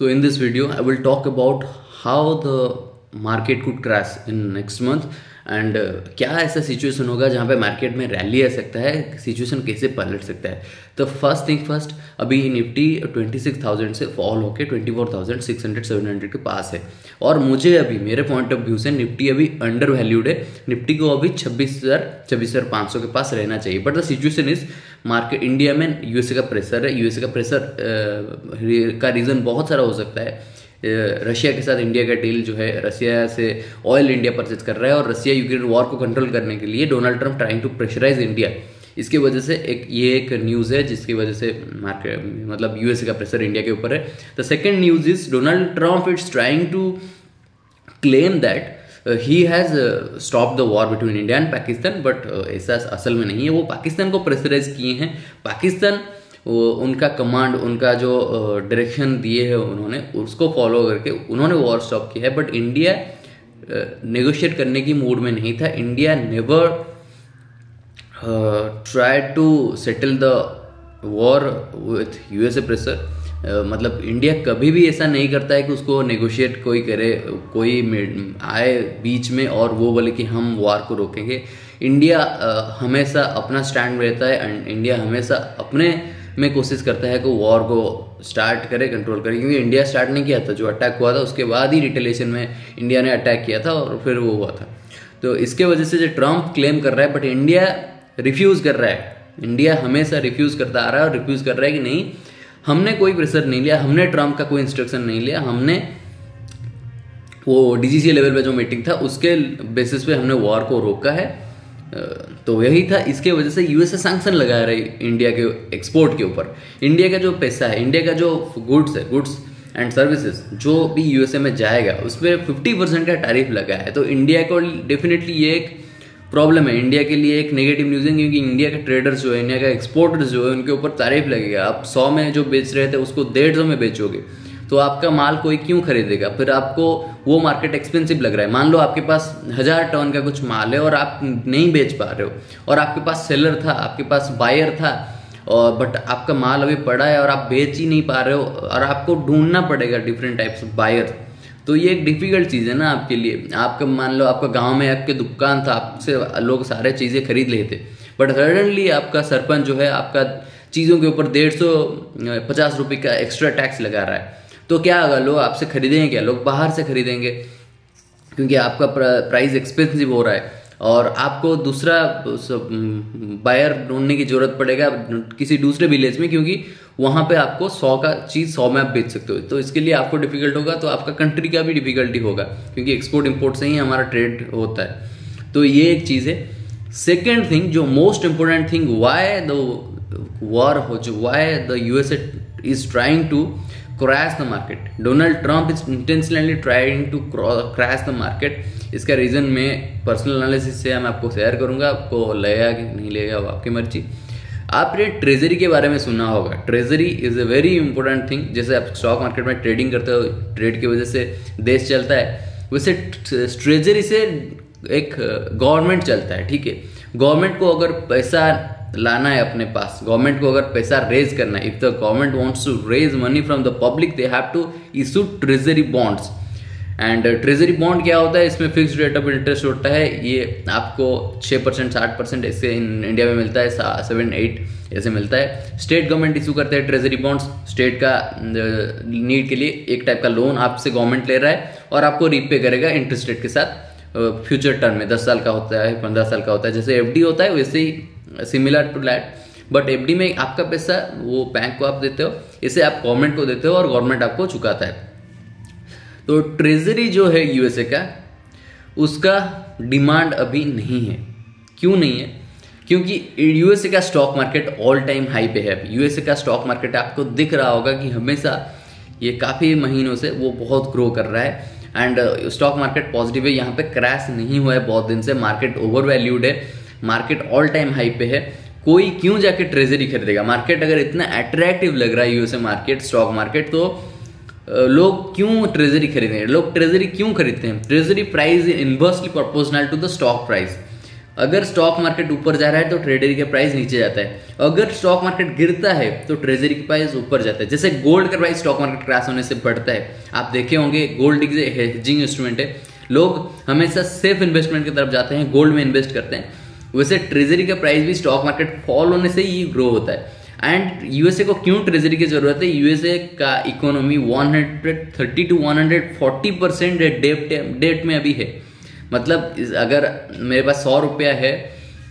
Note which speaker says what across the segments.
Speaker 1: So in this video, I will talk about how the market could crash in next month and क्या ऐसा situation होगा जहाँ पे market में rally आ सकता है, सिचुएशन कैसे पलट सकता है। तो फर्स्ट थिंग फर्स्ट, अभी निफ्टी 26,000 से फॉल होके 24,600 700 के पास है और मुझे अभी मेरे पॉइंट ऑफ व्यू से निफ्टी अभी अंडर वैल्यूड है। निफ्टी को अभी 26,500 के पास रहना चाहिए। But the situation is market India में यूएसए का प्रेशर है। यूएसए का प्रेशर का रीज़न बहुत सारा हो सकता है। रशिया के साथ इंडिया का डील जो है, रशिया से ऑयल इंडिया परचेज कर रहा है और रशिया यूक्रेन वॉर को कंट्रोल करने के लिए Donald Trump trying to pressurise India. इसकी वजह से एक न्यूज़ है जिसकी वजह से मार्केट मतलब यूएसए का प्रेशर इंडिया के ऊपर है। The second news is Donald Trump it's trying to claim that he has stop the war between India and Pakistan, but ऐसा असल में नहीं है। वो पाकिस्तान को प्रेशराइज किए हैं। पाकिस्तान उनका कमांड, उनका जो डायरेक्शन दिए है उन्होंने, उसको फॉलो करके उन्होंने वॉर स्टॉप किया है। बट इंडिया नेगोशिएट करने की मूड में नहीं था। India never try to settle the war with USA pressure. मतलब इंडिया कभी भी ऐसा नहीं करता है कि उसको नेगोशिएट कोई करे, कोई आए बीच में और वो बोले कि हम वॉर को रोकेंगे। इंडिया हमेशा अपना स्टैंड रहता है एंड इंडिया हमेशा अपने में कोशिश करता है कि वॉर को स्टार्ट करे, कंट्रोल करे। क्योंकि इंडिया स्टार्ट नहीं किया था, जो अटैक हुआ था उसके बाद ही रिटेलिएशन में इंडिया ने अटैक किया था और फिर वो हुआ था। तो इसके वजह से जो ट्रम्प क्लेम कर रहा है, बट इंडिया रिफ्यूज़ कर रहा है। इंडिया हमेशा रिफ्यूज़ करता आ रहा है और रिफ्यूज़ कर रहा है कि नहीं, हमने कोई प्रेशर नहीं लिया, हमने ट्रम्प का कोई इंस्ट्रक्शन नहीं लिया, हमने वो डीजीसी लेवल पे जो मीटिंग था उसके बेसिस पे हमने वॉर को रोका है। तो यही था। इसके वजह से यूएसए सैंक्शन लगा रही इंडिया के एक्सपोर्ट के ऊपर। इंडिया का जो पैसा है, इंडिया का जो गुड्स है, गुड्स एंड सर्विसेज जो भी यूएसए में जाएगा उसमें 50% का टैरिफ लगा है। तो इंडिया को डेफिनेटली ये एक प्रॉब्लम है, इंडिया के लिए एक नेगेटिव न्यूज़ है। क्योंकि इंडिया के ट्रेडर्स जो है, इंडिया का एक्सपोर्टर्स जो है, उनके ऊपर टैरिफ लगेगा। आप 100 में जो बेच रहे थे उसको 150 में बेचोगे तो आपका माल कोई क्यों खरीदेगा? फिर आपको वो मार्केट एक्सपेंसिव लग रहा है। मान लो आपके पास 1000 टन का कुछ माल है और आप नहीं बेच पा रहे हो और आपके पास सेलर था, आपके पास बायर था, और बट आपका माल अभी पड़ा है और आप बेच ही नहीं पा रहे हो और आपको ढूंढना पड़ेगा डिफरेंट टाइप्स ऑफ बायर। तो ये एक डिफिकल्ट चीज़ है ना आपके लिए। आपका मान लो आपका गाँव में आपके दुकान था, आपसे लोग सारे चीज़ें खरीद लेते, बट सडनली आपका सरपंच जो है आपका चीज़ों के ऊपर 150 रुपये का एक्स्ट्रा टैक्स लगा रहा है। तो क्या होगा? लोग आपसे खरीदेंगे क्या? लोग बाहर से खरीदेंगे क्योंकि आपका प्राइस एक्सपेंसिव हो रहा है और आपको दूसरा बायर ढूंढने की जरूरत पड़ेगा किसी दूसरे विलेज में, क्योंकि वहाँ पे आपको 100 का चीज़ 100 में आप बेच सकते हो। तो इसके लिए आपको डिफिकल्ट होगा, तो आपका कंट्री का भी डिफिकल्टी होगा क्योंकि एक्सपोर्ट इम्पोर्ट से ही हमारा ट्रेड होता है। तो ये एक चीज़ है। सेकेंड थिंग, जो most important thing, why the war why the USA is trying to crash the market. Donald Trump is intentionally trying to crash the market. इसका रीज़न मैं पर्सनल एनालिसिस से मैं आपको शेयर करूंगा। आपको लगेगा कि नहीं लगेगा वो आपकी मर्जी। आपने ट्रेजरी के बारे में सुना होगा। Treasury is a very important thing. जैसे आप स्टॉक मार्केट में ट्रेडिंग करते हो, ट्रेड की वजह से देश चलता है, वैसे ट्रेजरी से एक गवर्नमेंट चलता है। ठीक है, गवर्नमेंट को अगर पैसा लाना है अपने पास, गवर्नमेंट को अगर पैसा रेज करना है, if the government wants to raise money from the public, they have to issue treasury bonds. And treasury bond क्या होता है? इसमें फिक्स्ड रेट ऑफ इंटरेस्ट होता है। ये आपको 6% 7% ऐसे इंडिया में मिलता है, 7-8 ऐसे मिलता है। स्टेट गवर्नमेंट इशू करते हैं ट्रेजरी बॉन्ड्स। स्टेट का नीड के लिए एक टाइप का लोन आपसे गवर्नमेंट ले रहा है और आपको रीपे करेगा इंटरेस्ट रेट के साथ फ्यूचर टर्म में। 10 साल का होता है, 15 साल का होता है। जैसे एफडी होता है वैसे ही similar to that, but FD में आपका पैसा वो बैंक को आप देते हो, इसे आप गवर्नमेंट को देते हो और गवर्नमेंट आपको चुकाता है। तो ट्रेजरी जो है यूएसए का, उसका डिमांड अभी नहीं है। क्यों नहीं है? क्योंकि यूएसए का stock market all time high पे है। यूएसए का स्टॉक मार्केट आपको दिख रहा होगा कि हमेशा ये काफ़ी महीनों से वो बहुत ग्रो कर रहा है एंड स्टॉक मार्केट पॉजिटिव है। यहाँ पे क्रैश नहीं हुआ है बहुत दिन से। मार्केट ओवर वैल्यूड है, मार्केट ऑल टाइम हाई पे है। कोई क्यों जाके ट्रेजरी खरीदेगा? मार्केट अगर इतना अट्रैक्टिव लग रहा है यूएसए मार्केट, स्टॉक मार्केट, तो लोग क्यों ट्रेजरी खरीदेंगे? लोग ट्रेजरी क्यों खरीदते हैं? Treasury price inversely proportional to the stock price. अगर स्टॉक मार्केट ऊपर जा रहा है तो ट्रेजरी का प्राइस नीचे जाता है, अगर स्टॉक मार्केट गिरता है तो ट्रेजरी का प्राइस ऊपर जाता है। जैसे गोल्ड का प्राइस स्टॉक मार्केट क्रैश होने से बढ़ता है, आप देखे होंगे गोल्ड एक हेजिंग इंस्ट्रूमेंट है, लोग हमेशा सेफ इन्वेस्टमेंट की तरफ जाते हैं, गोल्ड में इन्वेस्ट करते हैं। वैसे ट्रेजरी का प्राइस भी स्टॉक मार्केट फॉल होने से ही ग्रो होता है। एंड यूएसए को क्यों ट्रेजरी की जरूरत है? यूएसए का इकोनॉमी 130 to 140% डेट में अभी है। मतलब अगर मेरे पास 100 रुपया है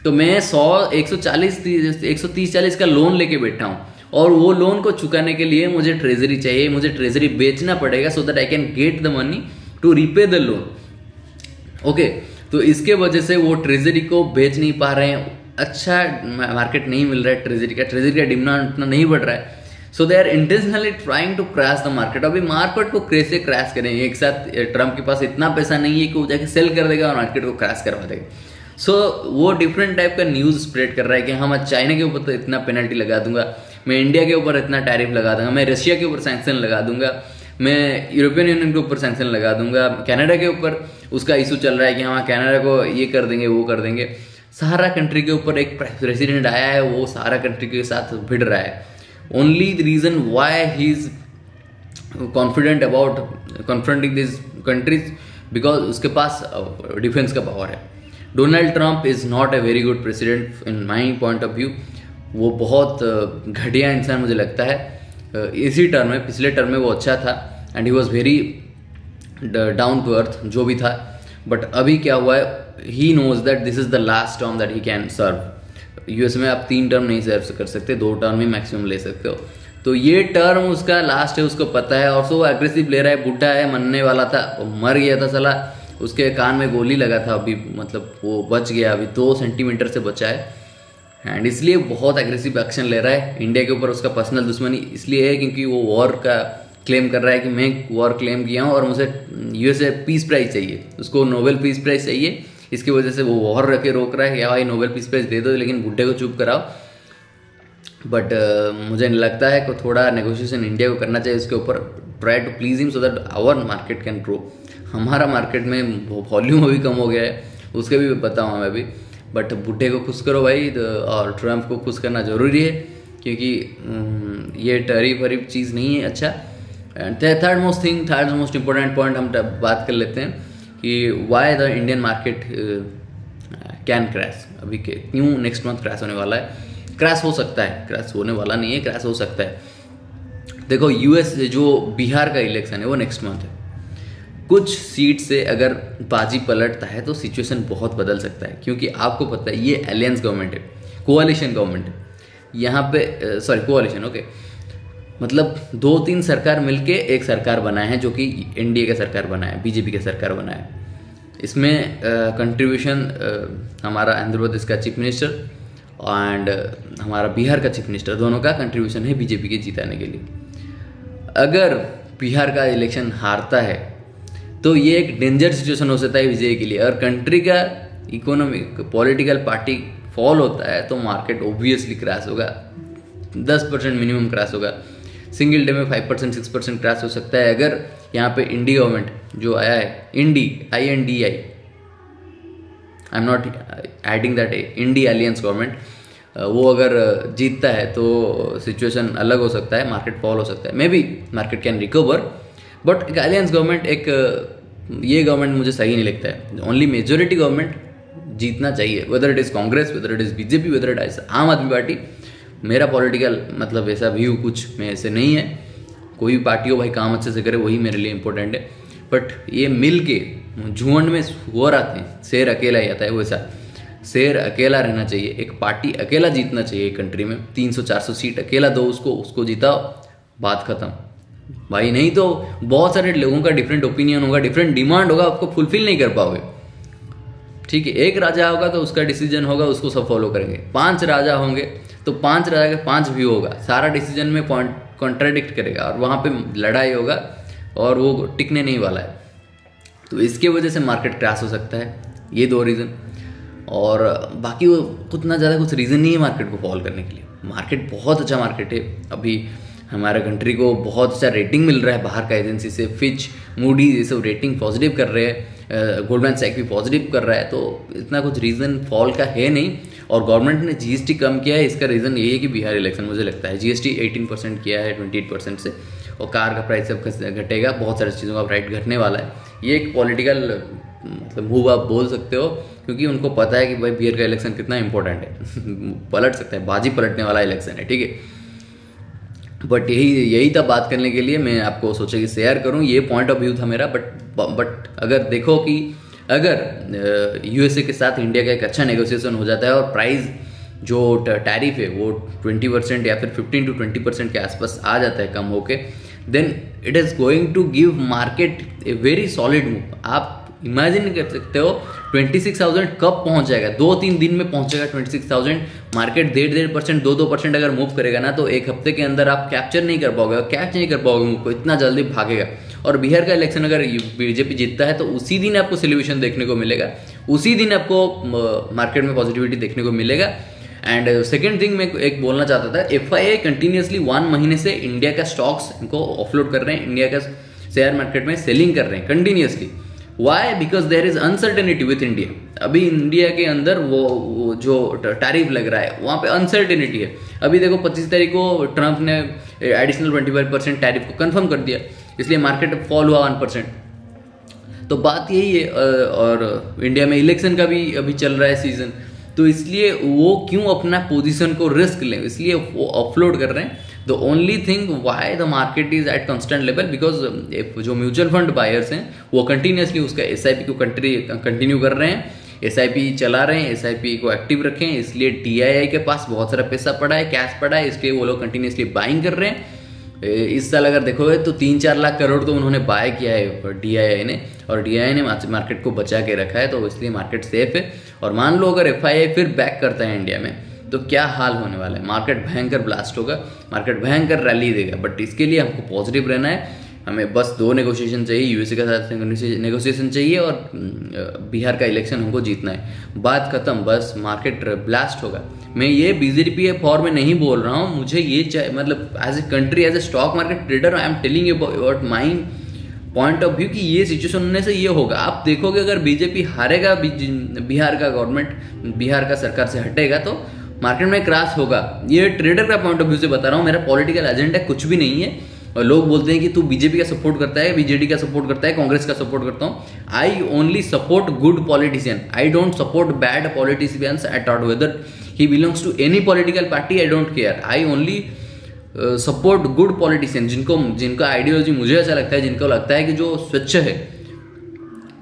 Speaker 1: तो मैं 130-140 का लोन लेके बैठा हूँ, और वो लोन को चुकाने के लिए मुझे ट्रेजरी चाहिए, मुझे ट्रेजरी बेचना पड़ेगा so that I can get the money to repay the loan. Okay, तो इसके वजह से वो ट्रेजरी को बेच नहीं पा रहे हैं, अच्छा मार्केट नहीं मिल रहा है ट्रेजरी का डिमांड उतना नहीं बढ़ रहा है, so they are intentionally trying to crash the market. अभी मार्केट को कैसे क्रैश करेंगे? एक साथ ट्रम्प के पास इतना पैसा नहीं है कि वो जाके सेल कर देगा और मार्केट को क्रैश करवा देगा। सो वो डिफरेंट टाइप का न्यूज़ स्प्रेड कर रहा है कि हाँ, मैं चाइना के ऊपर तो इतना पेनल्टी लगा दूंगा, मैं इंडिया के ऊपर इतना टैरिफ लगा दूंगा, मैं रशिया के ऊपर सैंक्शन लगा दूंगा, मैं यूरोपियन यूनियन के ऊपर सैंक्शन लगा दूंगा, कनाडा के ऊपर उसका इशू चल रहा है कि हाँ कनाडा को ये कर देंगे वो कर देंगे। सारा कंट्री के ऊपर एक प्रेसिडेंट आया है, वो सारा कंट्री के साथ भिड़ रहा है। Only the reason why he is confident about confronting this countries because उसके पास डिफेंस का पावर है। Donald Trump is not a very good president in my point of view. वो बहुत घटिया इंसान मुझे लगता है। इसी टर्म में, पिछले टर्म में वो अच्छा था and he was very down to earth जो भी था, बट अभी क्या हुआ है, he knows that this is the last term that he can serve. US में आप 3 टर्म नहीं सर्व कर सकते, 2 टर्म ही मैक्सिमम ले सकते हो, तो ये टर्म उसका लास्ट है, उसको पता है। और वो एग्रेसिव ले रहा है, बुढ़ा है, मरने वाला था, मर गया था साला, उसके कान में गोली लगा था अभी, मतलब वो बच गया, अभी 2 सेंटीमीटर से बचा है, एंड इसलिए बहुत एग्रेसिव एक्शन ले रहा है। इंडिया के ऊपर उसका पर्सनल दुश्मनी इसलिए है क्योंकि वो वॉर का क्लेम कर रहा है कि मैं वॉर क्लेम किया हूँ और मुझे यूएसए पीस प्राइज चाहिए, उसको नोबेल पीस प्राइज चाहिए। इसकी वजह से वो वॉर रखे रोक रहा है, या भाई नोबेल पीस प्राइज दे दो लेकिन बुड्ढे को चुप कराओ। बट मुझे लगता है कि थोड़ा नेगोशिएशन इंडिया को करना चाहिए उसके ऊपर, try to please him so that our market can grow. हमारा मार्केट में वॉल्यूम अभी कम हो गया है, उसके भी बताऊँ मैं भी, बट बुड्ढे को खुश करो भाई, और ट्रम्प को खुश करना ज़रूरी है क्योंकि ये टरीफ वरीफ चीज़ नहीं है। अच्छा, थर्ड मोस्ट इम्पोर्टेंट पॉइंट हम बात कर लेते हैं कि why the Indian market can crash. अभी क्यों नेक्स्ट मंथ क्रैश होने वाला है? क्रैश हो सकता है, क्रैश होने वाला नहीं है, क्रैश हो सकता है। देखो यूएस जो बिहार का इलेक्शन है वो नेक्स्ट मंथ है, कुछ सीट से अगर बाजी पलटता है तो सिचुएशन बहुत बदल सकता है, क्योंकि आपको पता है ये अलायंस गवर्नमेंट है, कोalition गवर्नमेंट है यहाँ पे, सॉरी कोalition, ओके, मतलब 2-3 सरकार मिलके एक सरकार बनाए हैं जो कि एनडीए का सरकार बनाया है, बीजेपी का सरकार बनाया है। इसमें कंट्रीब्यूशन हमारा आंध्र प्रदेश का चीफ मिनिस्टर एंड हमारा बिहार का चीफ मिनिस्टर, दोनों का कंट्रीब्यूशन है बीजेपी के जिताने के लिए। अगर बिहार का इलेक्शन हारता है तो ये एक डेंजर सिचुएशन हो सकता है विजय के लिए। और कंट्री का इकोनॉमिक पॉलिटिकल पार्टी फॉल होता है तो मार्केट ओब्वियसली क्रैश होगा, 10% मिनिमम क्रैश होगा, सिंगल डे में 5% 6% क्रैश हो सकता है। अगर यहाँ पे इंडी गवर्नमेंट जो आया है, INDI, I am not adding that INDI alliance government, वो अगर जीतता है तो सिचुएशन अलग हो सकता है, मार्केट फॉल हो सकता है, may be market can recover, but एक अलायंस गवर्नमेंट, एक ये गवर्नमेंट मुझे सही नहीं लगता है। ओनली मेजोरिटी गवर्नमेंट जीतना चाहिए, whether it is Congress, whether it is BJP, whether it is आम आदमी पार्टी। मेरा पॉलिटिकल मतलब ऐसा व्यू कुछ में ऐसे नहीं है, कोई भी पार्टी हो भाई काम अच्छे से करे वही मेरे लिए इंपॉर्टेंट है। बट ये मिल के झुंड में सुअर आते हैं, शेर अकेला ही आता है, वैसा शेर अकेला रहना चाहिए, एक पार्टी अकेला जीतना चाहिए एक कंट्री में, 300-400 सीट अकेला दो उसको जिताओ, बात खत्म भाई। नहीं तो बहुत सारे लोगों का डिफरेंट ओपिनियन होगा, डिफरेंट डिमांड होगा, आपको फुलफिल नहीं कर पाओगे। ठीक है, एक राजा होगा तो उसका डिसीजन होगा, उसको सब फॉलो करेंगे। 5 राजा होंगे तो 5 राजा का 5 व्यू होगा, सारा डिसीजन में कॉन्ट्राडिक्ट करेगा और वहाँ पे लड़ाई होगा और वो टिकने नहीं वाला है। तो इसके वजह से मार्केट क्रैश हो सकता है, ये 2 रीज़न। और बाकी वो उतना ज़्यादा कुछ रीज़न नहीं है मार्केट को फॉल करने के लिए। मार्केट बहुत अच्छा मार्केट है, अभी हमारे कंट्री को बहुत अच्छा रेटिंग मिल रहा है बाहर का एजेंसी से, फिच, मूडी ये सब रेटिंग पॉजिटिव कर रहे हैं, गोल्डमैन सैक्स भी पॉजिटिव कर रहा है, तो इतना कुछ रीज़न फॉल का है नहीं। और गवर्नमेंट ने जीएसटी कम किया है, इसका रीज़न यही है कि बिहार इलेक्शन, मुझे लगता है जीएसटी 18% किया है 28% से, और कार का प्राइस सब घटेगा, बहुत सारी चीज़ों का प्राइस घटने वाला है। ये एक पॉलिटिकल मतलब मूव आप बोल सकते हो, क्योंकि उनको पता है कि भाई बिहार का इलेक्शन कितना इंपॉर्टेंट है पलट सकता है, बाजी पलटने वाला इलेक्शन है, ठीक है। बट यही था बात करने के लिए, मैं आपको सोचा कि शेयर करूं, ये पॉइंट ऑफ व्यू था मेरा। बट अगर देखो कि अगर यूएसए के साथ इंडिया का एक अच्छा नेगोशिएशन हो जाता है और प्राइस जो टैरिफ है वो 20% या फिर 15 to 20% के आसपास आ जाता है कम होके, then it is going to give market a very solid move. आप इमेजिन कर सकते हो 26,000 कब पहुंच जाएगा, 2-3 दिन में पहुंचेगा 26,000। मार्केट 1.5%, 2% अगर मूव करेगा ना, तो एक हफ्ते के अंदर आप कैप्चर नहीं कर पाओगे, कैच नहीं कर पाओगे मूव को, इतना जल्दी भागेगा। और बिहार का इलेक्शन अगर बीजेपी जीतता है तो उसी दिन आपको सोल्यूशन देखने को मिलेगा, उसी दिन आपको मार्केट में पॉजिटिविटी देखने को मिलेगा। एंड सेकेंड थिंग मैं एक बोलना चाहता था, FII कंटिन्यूसली 1 महीने से इंडिया का स्टॉक्स इनको ऑफलोड कर रहे हैं, इंडिया का शेयर मार्केट में सेलिंग कर रहे हैं continuously. Why? Because there is uncertainty with India. अभी इंडिया के अंदर वो जो टैरिफ लग रहा है वहाँ पे अनसर्टेनिटी है। अभी देखो 25 तारीख को ट्रंप ने एडिशनल 25% टैरिफ को कंफर्म कर दिया, इसलिए मार्केट फॉल हुआ 1%। तो बात यही है, और इंडिया में इलेक्शन का भी अभी चल रहा है सीजन, तो इसलिए वो क्यों अपना पोजीशन को रिस्क लें, इसलिए वो ऑफलोड कर रहे हैं। The only thing why the market is at constant level, because जो म्यूचुअल फंड बायर्स हैं वो कंटिन्यूसली उसका SIP को कंटिन्यू कर रहे हैं, SIP चला रहे हैं, SIP को एक्टिव रखें, इसलिए DII के पास बहुत सारा पैसा पड़ा है, कैश पड़ा है, इसलिए वो लोग कंटिन्यूसली बाइंग कर रहे हैं। इस साल अगर देखोगे तो 3-4 लाख करोड़ तो उन्होंने बाय किया है DII ने, और DII ने मार्केट को बचा के रखा है, तो इसलिए मार्केट सेफ है। और मान लो अगर FII फिर बैक करता है इंडिया में, तो क्या हाल होने वाला है, मार्केट भयंकर ब्लास्ट होगा, मार्केट भयंकर रैली देगा। बट इसके लिए हमको पॉजिटिव रहना है, हमें बस 2 नेगोशिएशन चाहिए, यूएसए के साथ नेगोशिएशन चाहिए, और बिहार का इलेक्शन हमको जीतना है, बात खत्म, बस मार्केट ब्लास्ट होगा। मैं ये BJP फॉर में नहीं बोल रहा हूँ, मुझे ये मतलब as a country, as a stock market trader, I am telling you about my point of view कि ये सिचुएशन होने से ये होगा। आप देखोगे अगर BJP हारेगा, बिहार का गवर्नमेंट, बिहार का सरकार से हटेगा, तो मार्केट में क्रैश होगा। ये ट्रेडर का पॉइंट ऑफ व्यू से बता रहा हूँ, मेरा पॉलिटिकल एजेंडा कुछ भी नहीं है। और लोग बोलते हैं कि तू BJP का सपोर्ट करता है, BJD का सपोर्ट करता है, कांग्रेस का सपोर्ट करता हूँ। I only support good politician, I don't support bad politicians at all, whether he belongs to any political party, I don't care. I only support good politician, जिनका ideology मुझे अच्छा लगता है, जिनको लगता है कि जो स्वच्छ है,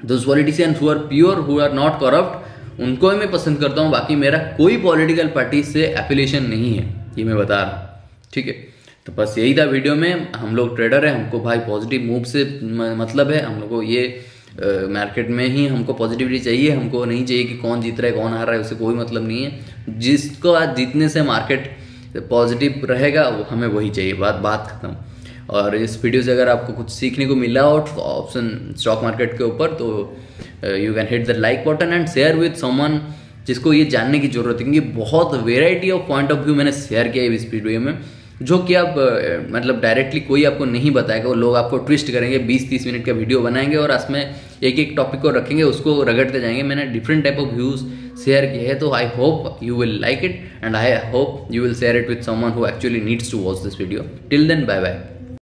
Speaker 1: those politicians who are pure, who are not corrupt, उनको ही मैं पसंद करता हूँ। बाकी मेरा कोई पॉलिटिकल पार्टी से एफिलिएशन नहीं है, ये मैं बता रहा हूँ, ठीक है। तो बस यही था वीडियो में। हम लोग ट्रेडर है, हमको भाई पॉजिटिव मूव से मतलब है, हम लोग को ये मार्केट में ही हमको पॉजिटिविटी चाहिए, हमको नहीं चाहिए कि कौन जीत रहा है कौन हार रहा है, उससे कोई मतलब नहीं है। जिसको आज जीतने से मार्केट पॉजिटिव रहेगा वो हमें वही चाहिए, बात खत्म। और इस वीडियो से अगर आपको कुछ सीखने को मिला हो ऑप्शन स्टॉक मार्केट के ऊपर, तो you can hit the like button and share with someone जिसको ये जानने की जरूरत है, क्योंकि बहुत variety of point of view मैंने शेयर किया है इस वीडियो में, जो कि आप मतलब डायरेक्टली कोई आपको नहीं बताएगा, वो लोग आपको ट्विस्ट करेंगे, 20-30 मिनट का वीडियो बनाएंगे और उसमें एक टॉपिक को रखेंगे, उसको रगड़ते जाएंगे। मैंने different type of views share किए हैं, तो I hope you will like it and I hope you will share it with someone who actually needs to watch this video. Till then, bye bye.